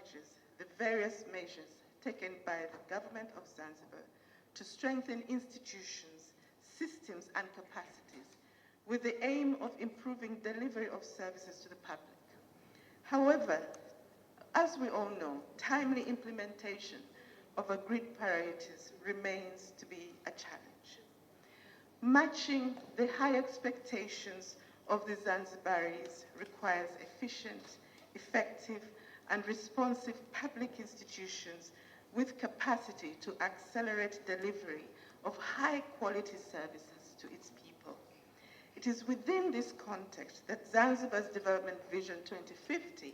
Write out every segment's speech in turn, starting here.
acknowledges the various measures taken by the government of Zanzibar to strengthen institutions, systems, and capacities with the aim of improving delivery of services to the public. However, as we all know, timely implementation of agreed priorities remains to be a challenge. Matching the high expectations of the Zanzibaris requires efficient, effective, and responsive public institutions with capacity to accelerate delivery of high-quality services to its people. It is within this context that Zanzibar's Development Vision 2050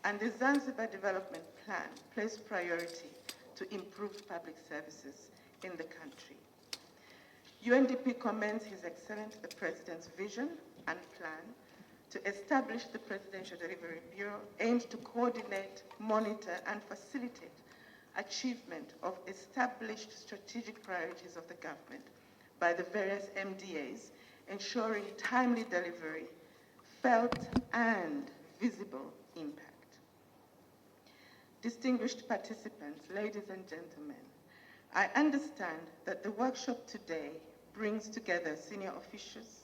and the Zanzibar Development Plan place priority to improve public services in the country. UNDP commends His Excellency the President's vision and plan to establish the Presidential Delivery Bureau aimed to coordinate, monitor, and facilitate achievement of established strategic priorities of the government by the various MDAs, ensuring timely delivery, felt and visible impact. Distinguished participants, ladies and gentlemen, I understand that the workshop today brings together senior officials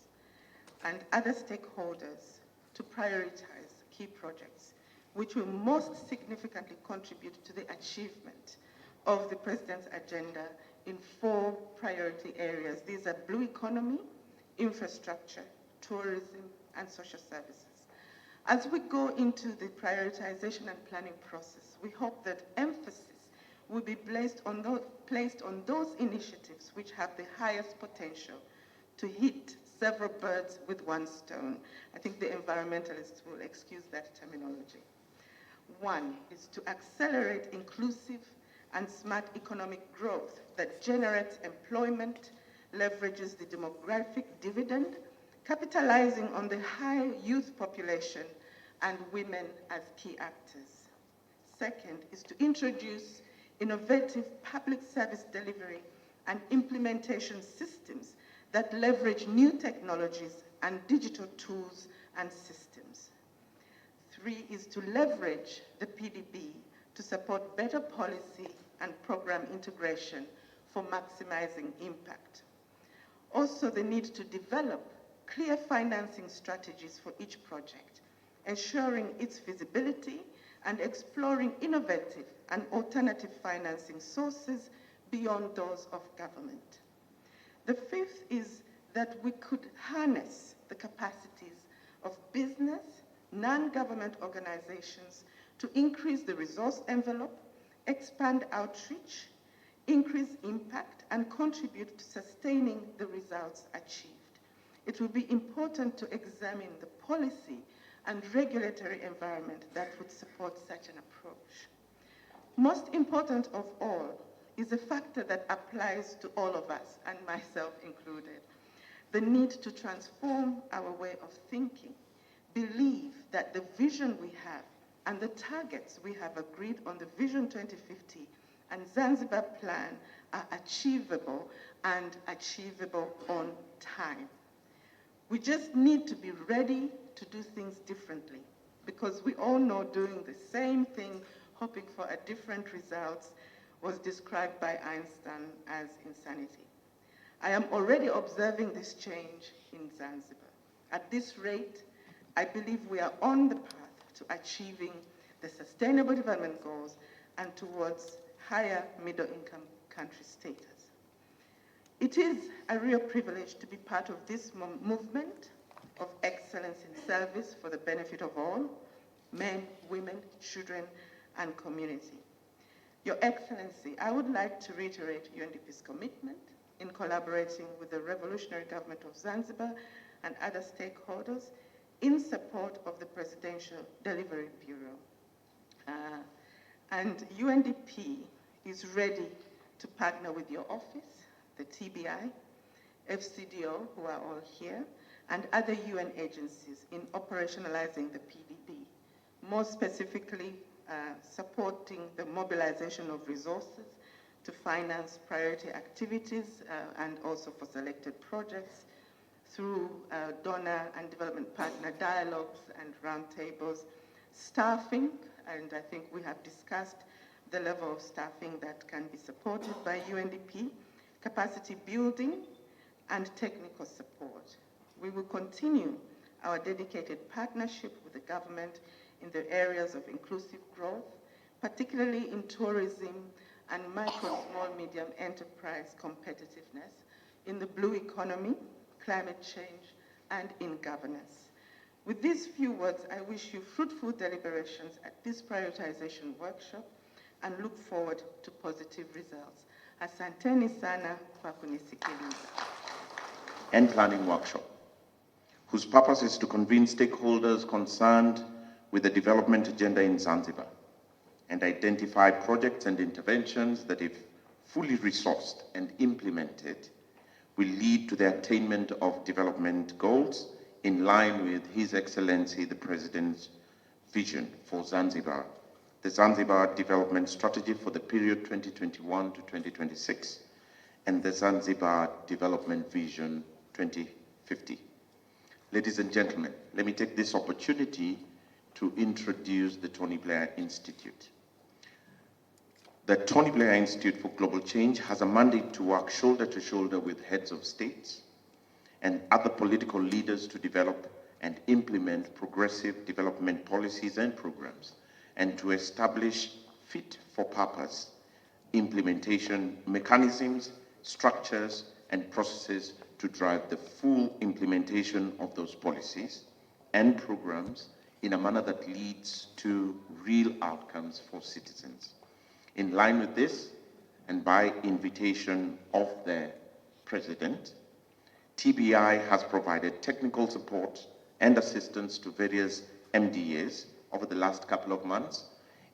and other stakeholders to prioritize key projects which will most significantly contribute to the achievement of the President's agenda in 4 priority areas. These are blue economy, infrastructure, tourism, and social services. As we go into the prioritization and planning process, we hope that emphasis will be placed on those initiatives which have the highest potential to hit several birds with one stone. I think the environmentalists will excuse that terminology. 1 is to accelerate inclusive and smart economic growth that generates employment, leverages the demographic dividend, capitalizing on the high youth population and women as key actors. 2nd is to introduce innovative public service delivery and implementation systems that leverage new technologies and digital tools and systems. 3 is to leverage the PDB to support better policy and program integration for maximizing impact. Also, the need to develop clear financing strategies for each project, ensuring its feasibility and exploring innovative and alternative financing sources beyond those of government. The 5th is that we could harness the capacities of business, non-government organizations to increase the resource envelope, expand outreach, increase impact, and contribute to sustaining the results achieved. It will be important to examine the policy and regulatory environment that would support such an approach. Most important of all is a factor that applies to all of us, and myself included, the need to transform our way of thinking, believe that the vision we have and the targets we have agreed on the Vision 2050 and Zanzibar Plan are achievable and achievable on time. We just need to be ready to do things differently, because we all know doing the same thing, hoping for a different results, was described by Einstein as insanity. I am already observing this change in Zanzibar. At this rate, I believe we are on the path to achieving the Sustainable Development Goals and towards higher middle-income country status. It is a real privilege to be part of this movement of excellence in service for the benefit of all, men, women, children, and community. Your Excellency, I would like to reiterate UNDP's commitment in collaborating with the Revolutionary Government of Zanzibar and other stakeholders in support of the Presidential Delivery Bureau. And UNDP is ready to partner with your office, the TBI, FCDO, who are all here, and other UN agencies in operationalizing the PDB, more specifically supporting the mobilization of resources to finance priority activities and also for selected projects through donor and development partner dialogues and roundtables, staffing and I think we have discussed the level of staffing that can be supported by UNDP, capacity building, and technical support. We will continue our dedicated partnership with the government in the areas of inclusive growth, particularly in tourism and micro, small, medium enterprise competitiveness, in the blue economy, climate change, and in governance. With these few words, I wish you fruitful deliberations at this prioritization workshop and look forward to positive results. Asanteni sana kwa kunisikiliza. And planning workshop, whose purpose is to convene stakeholders concerned with the development agenda in Zanzibar and identify projects and interventions that, if fully resourced and implemented, will lead to the attainment of development goals in line with His Excellency the President's vision for Zanzibar, the Zanzibar Development Strategy for the period 2021 to 2026, and the Zanzibar Development Vision 2050. Ladies and gentlemen, let me take this opportunity to introduce the Tony Blair Institute. The Tony Blair Institute for Global Change has a mandate to work shoulder to shoulder with heads of states and other political leaders to develop and implement progressive development policies and programs, and to establish fit-for-purpose implementation mechanisms, structures, and processes to drive the full implementation of those policies and programs in a manner that leads to real outcomes for citizens. In line with this, and by invitation of the President, TBI has provided technical support and assistance to various MDAs over the last couple of months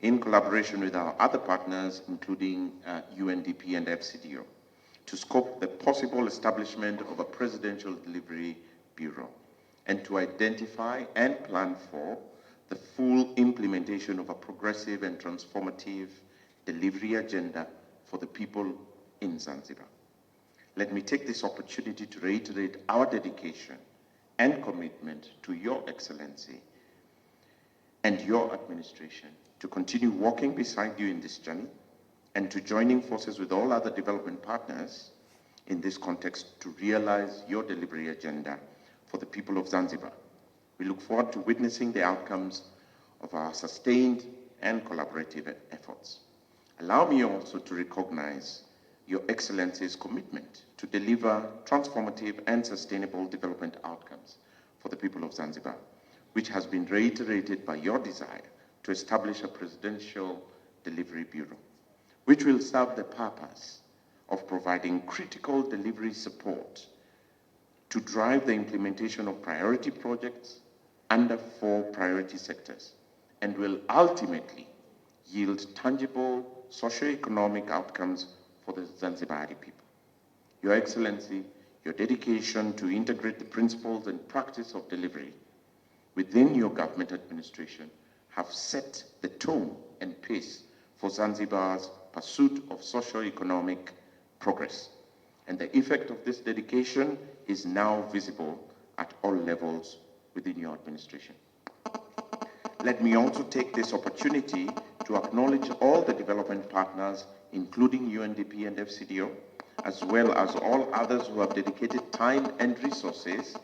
in collaboration with our other partners, including UNDP and FCDO, to scope the possible establishment of a Presidential Delivery Bureau and to identify and plan for the full implementation of a progressive and transformative delivery agenda for the people in Zanzibar. Let me take this opportunity to reiterate our dedication and commitment to Your Excellency and your administration to continue walking beside you in this journey and to joining forces with all other development partners in this context to realize your delivery agenda for the people of Zanzibar. We look forward to witnessing the outcomes of our sustained and collaborative efforts. Allow me also to recognize Your Excellency's commitment to deliver transformative and sustainable development outcomes for the people of Zanzibar, which has been reiterated by your desire to establish a Presidential Delivery Bureau, which will serve the purpose of providing critical delivery support to drive the implementation of priority projects under 4 priority sectors, and will ultimately yield tangible socio-economic outcomes for the Zanzibari people. Your Excellency, your dedication to integrate the principles and practice of delivery within your government administration have set the tone and pace for Zanzibar's pursuit of socio-economic progress. And the effect of this dedication is now visible at all levels within your administration. Let me also take this opportunity to acknowledge all the development partners, including UNDP and FCDO, as well as all others who have dedicated time and resources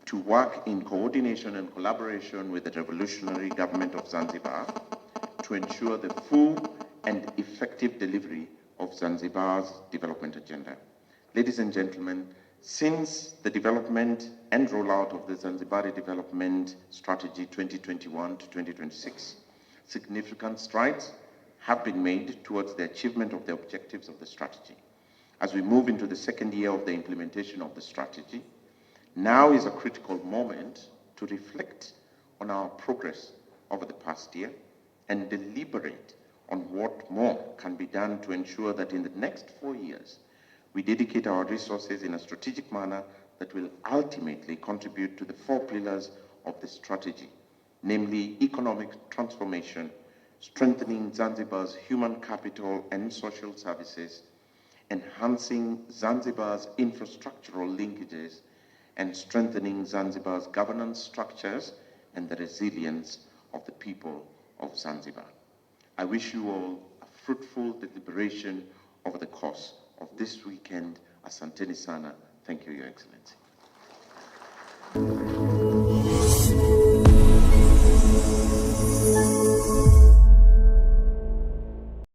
to work in coordination and collaboration with the revolutionary government of Zanzibar to ensure the full and effective delivery of Zanzibar's development agenda. Ladies and gentlemen, since the development and rollout of the Zanzibari Development Strategy 2021 to 2026, significant strides have been made towards the achievement of the objectives of the strategy. As we move into the second year of the implementation of the strategy, now is a critical moment to reflect on our progress over the past year and deliberate on what more can be done to ensure that in the next 4 years, we dedicate our resources in a strategic manner that will ultimately contribute to the 4 pillars of the strategy, namely economic transformation, strengthening Zanzibar's human capital and social services, enhancing Zanzibar's infrastructural linkages, and strengthening Zanzibar's governance structures and the resilience of the people of Zanzibar. I wish you all a fruitful deliberation over the course of this weekend. Asanteni sana. Thank you, Your Excellency.